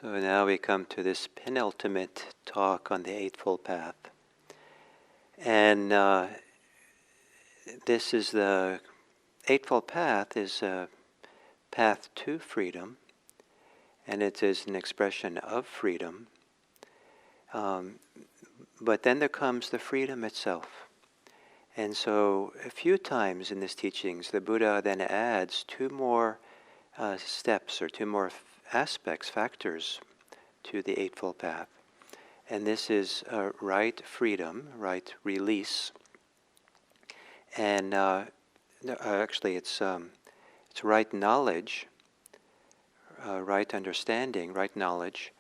So now we come to this penultimate talk on the Eightfold Path. And this is the Eightfold Path is a path to freedom, and it is an expression of freedom. But then there comes the freedom itself. And so a few times in these teachings, the Buddha then adds two more steps or two more aspects, factors to the Eightfold Path. And this is right freedom, right release. And actually it's right knowledge, right understanding, right knowledge,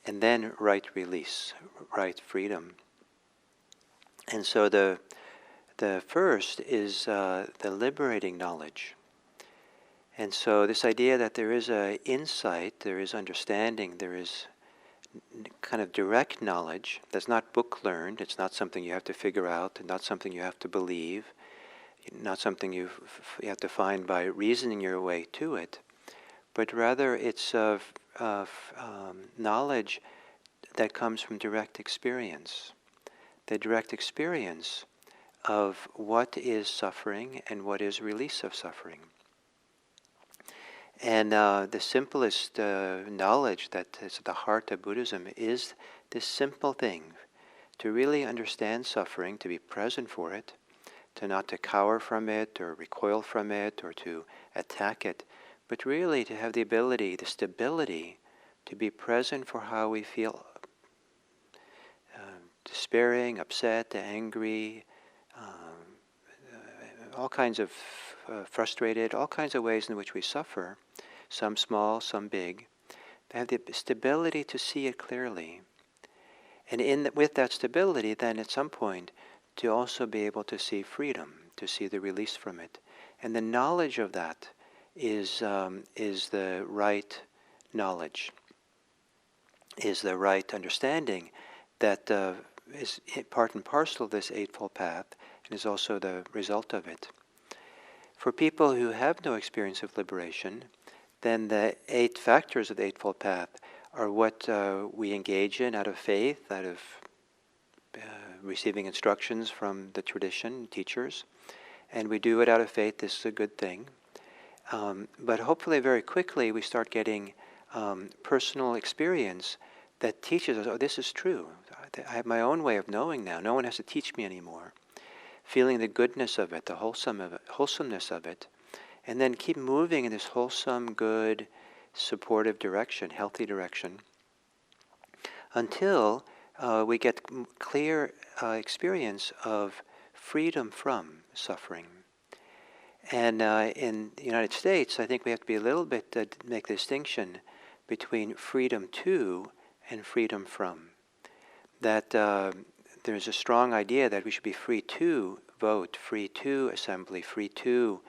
and then right release, right freedom. And so the first is the liberating knowledge. And so this idea that there is an insight, there is understanding, there is kind of direct knowledge that's not book learned, it's not something you have to figure out, not something you have to believe, not something you have to find by reasoning your way to it, but rather it's knowledge that comes from direct experience. The direct experience of what is suffering and what is release of suffering. And the simplest knowledge that is at the heart of Buddhism is this simple thing, to really understand suffering, to be present for it, to not to cower from it or recoil from it or to attack it, but really to have the ability, the stability, to be present for how we feel despairing, upset, angry, all kinds of frustrated, all kinds of ways in which we suffer, some small, some big. They have the stability to see it clearly. And with that stability, then at some point, to also be able to see freedom, to see the release from it. And the knowledge of that is the right knowledge, is the right understanding that is part and parcel of this Eightfold Path, and is also the result of it. For people who have no experience of liberation, then the 8 factors of the Eightfold Path are what we engage in out of faith, out of receiving instructions from the tradition, teachers, and we do it out of faith. This is a good thing. But hopefully very quickly we start getting personal experience that teaches us, oh, this is true. I have my own way of knowing now. No one has to teach me anymore. Feeling the goodness of it, the wholesomeness of it, and then keep moving in this wholesome, good, supportive direction, healthy direction, until we get clear experience of freedom from suffering. And in the United States, I think we have to be a little bit make the distinction between freedom to and freedom from. That there's a strong idea that we should be free to vote, free to assembly, free to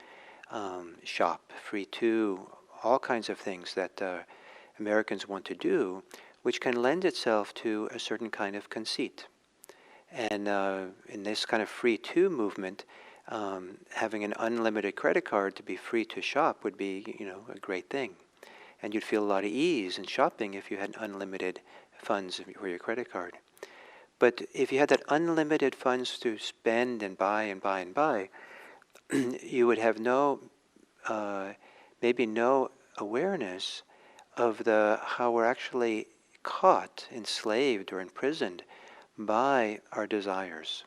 shop, free to all kinds of things that Americans want to do, which can lend itself to a certain kind of conceit. And in this kind of free to movement, having an unlimited credit card to be free to shop would be, a great thing. And you'd feel a lot of ease in shopping if you had unlimited funds for your credit card. But if you had that unlimited funds to spend and buy and buy and buy, you would have maybe no awareness of how we're actually caught, enslaved, or imprisoned by our desires.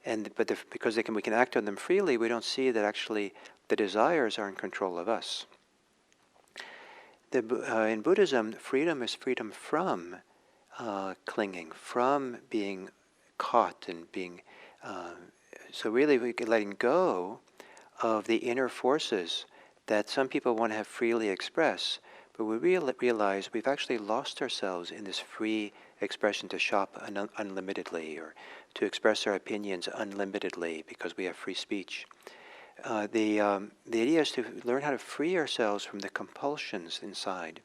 Because we can act on them freely, we don't see that actually the desires are in control of us. In Buddhism, freedom is freedom from clinging, from being caught and being... so really we're letting go of the inner forces that some people want to have freely express, but we realize we've actually lost ourselves in this free expression to shop unlimitedly or to express our opinions unlimitedly because we have free speech. The idea is to learn how to free ourselves from the compulsions inside.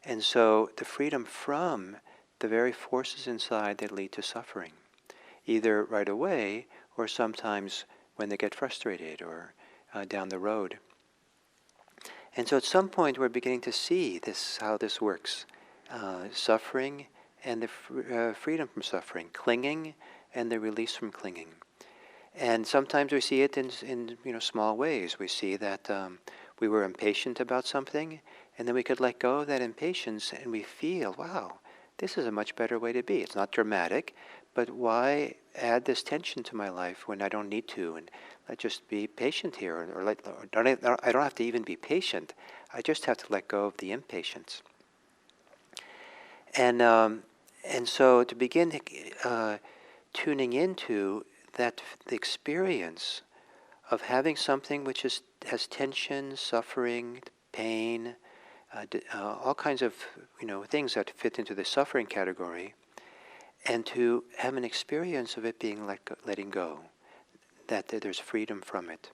And so the freedom from the very forces inside that lead to suffering, either right away or sometimes when they get frustrated or down the road. And so at some point we're beginning to see how this works. suffering and the freedom from suffering, clinging and the release from clinging. And sometimes we see it in small ways. We see that we were impatient about something, and then we could let go of that impatience, and we feel, wow, this is a much better way to be. It's not dramatic, but why add this tension to my life when I don't need to? And let's just be patient here, I don't have to even be patient. I just have to let go of the impatience. And so to begin tuning into that the experience of having something which has tension, suffering, pain, all kinds of things that fit into the suffering category, and to have an experience of it being letting go, that there's freedom from it.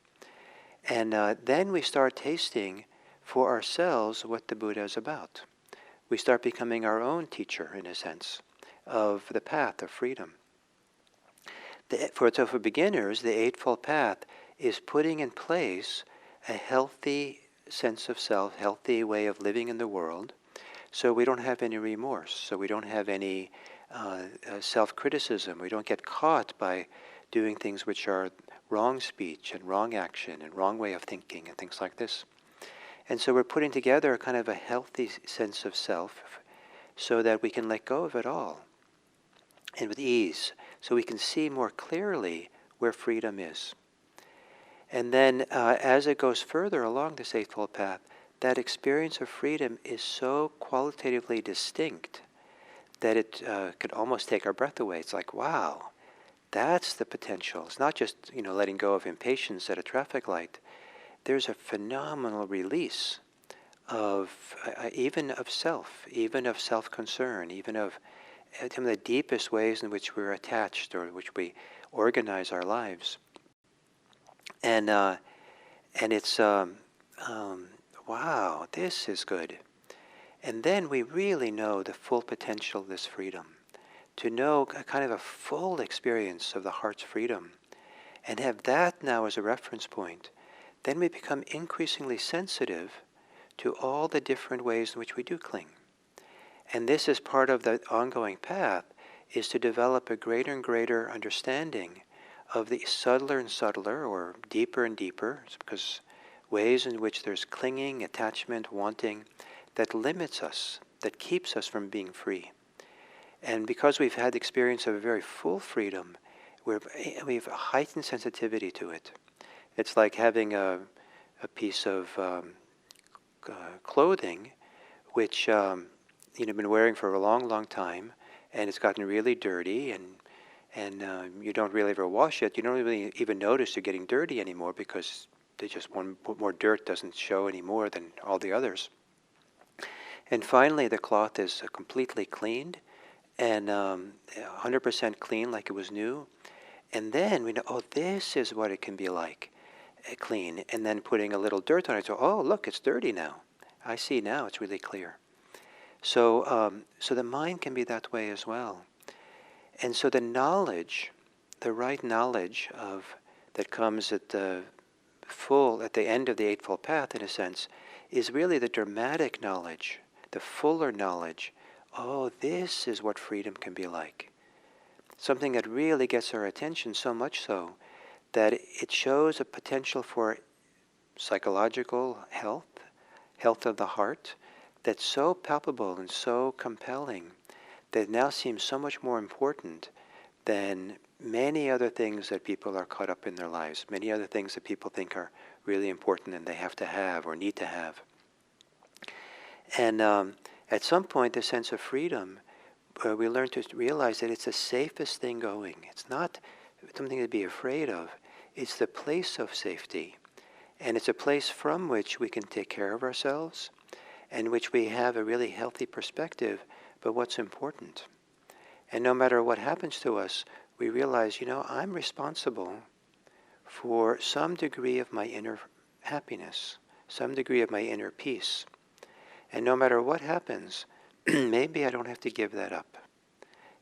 And then we start tasting for ourselves what the Buddha is about. We start becoming our own teacher, in a sense, of the path of freedom. For beginners, the Eightfold Path is putting in place a healthy sense of self, healthy way of living in the world, so we don't have any remorse, so we don't have any self-criticism. We don't get caught by doing things which are wrong speech and wrong action and wrong way of thinking and things like this. And so we're putting together kind of a healthy sense of self so that we can let go of it all, and with ease, so we can see more clearly where freedom is. And then as it goes further along this Eightfold Path, that experience of freedom is so qualitatively distinct that it could almost take our breath away. It's like, wow, that's the potential. It's not just letting go of impatience at a traffic light. There's a phenomenal release of even of self, even of self-concern, even of some of the deepest ways in which we're attached or which we organize our lives. And it's, wow, this is good. And then we really know the full potential of this freedom, to know a kind of a full experience of the heart's freedom, and have that now as a reference point. Then we become increasingly sensitive to all the different ways in which we do cling. And this is part of the ongoing path, is to develop a greater and greater understanding of the subtler and subtler, or deeper and deeper, because ways in which there's clinging, attachment, wanting, that limits us, that keeps us from being free. And because we've had the experience of a very full freedom, we have a heightened sensitivity to it. It's like having a piece of clothing which you've been wearing for a long, long time, and it's gotten really dirty, and you don't really ever wash it. You don't really even notice you're getting dirty anymore, because there's just one more dirt doesn't show any more than all the others. And finally, the cloth is completely cleaned, and 100% clean, like it was new. And then we know, oh, this is what it can be like, clean. And then putting a little dirt on it, so, oh, look, it's dirty now. I see now, it's really clear. So the mind can be that way as well. And so the knowledge, the right knowledge that comes at the end of the Eightfold Path, in a sense, is really the dramatic knowledge, the fuller knowledge. Oh, this is what freedom can be like. Something that really gets our attention, so much so that it shows a potential for psychological health of the heart, that's so palpable and so compelling that it now seems so much more important than many other things that people are caught up in their lives, many other things that people think are really important and they have to have or need to have. And at some point, the sense of freedom, we learn to realize that it's the safest thing going. It's not something to be afraid of. It's the place of safety. And it's a place from which we can take care of ourselves, and which we have a really healthy perspective about what's important. And no matter what happens to us, we realize, I'm responsible for some degree of my inner happiness, some degree of my inner peace. And no matter what happens, maybe I don't have to give that up.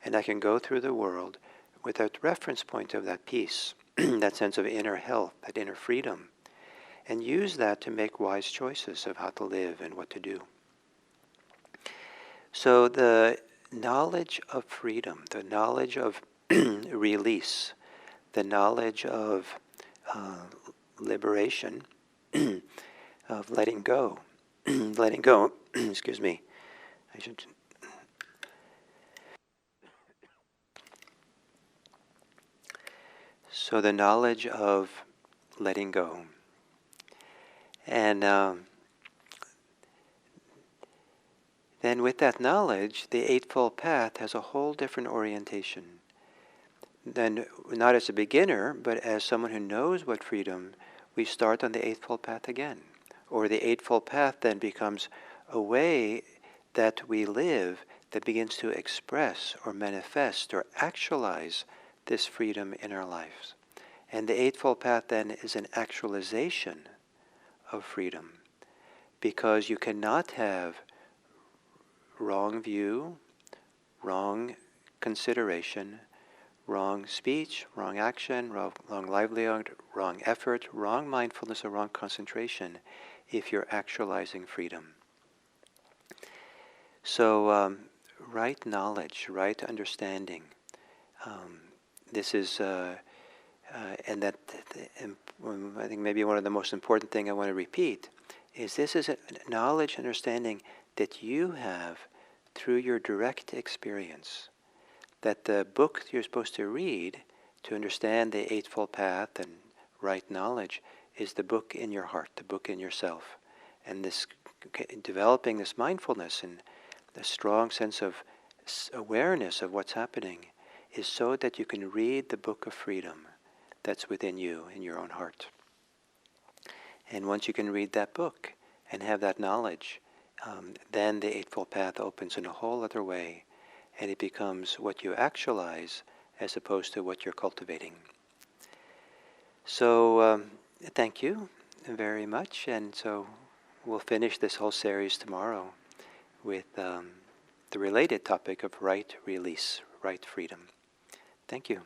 And I can go through the world with a reference point of that peace, that sense of inner health, that inner freedom, and use that to make wise choices of how to live and what to do. So the knowledge of freedom, the knowledge of release, the knowledge of liberation, of letting go, letting go, excuse me, I should. So the knowledge of letting go. And then with that knowledge, the Eightfold Path has a whole different orientation. Then, not as a beginner, but as someone who knows what freedom, we start on the Eightfold Path again. Or the Eightfold Path then becomes a way that we live that begins to express or manifest or actualize this freedom in our lives. And the Eightfold Path then is an actualization of freedom, because you cannot have wrong view, wrong consideration, wrong speech, wrong action, wrong livelihood, wrong effort, wrong mindfulness, or wrong concentration if you're actualizing freedom. So right knowledge, right understanding, this is, and that I think maybe one of the most important thing I want to repeat is this is a knowledge, understanding that you have through your direct experience. That the book you're supposed to read to understand the Eightfold Path and right knowledge is the book in your heart, the book in yourself. And this developing this mindfulness and the strong sense of awareness of what's happening is so that you can read the book of freedom that's within you, in your own heart. And once you can read that book and have that knowledge, then the Eightfold Path opens in a whole other way, and it becomes what you actualize as opposed to what you're cultivating. So thank you very much, and so we'll finish this whole series tomorrow with the related topic of right release, right freedom. Thank you.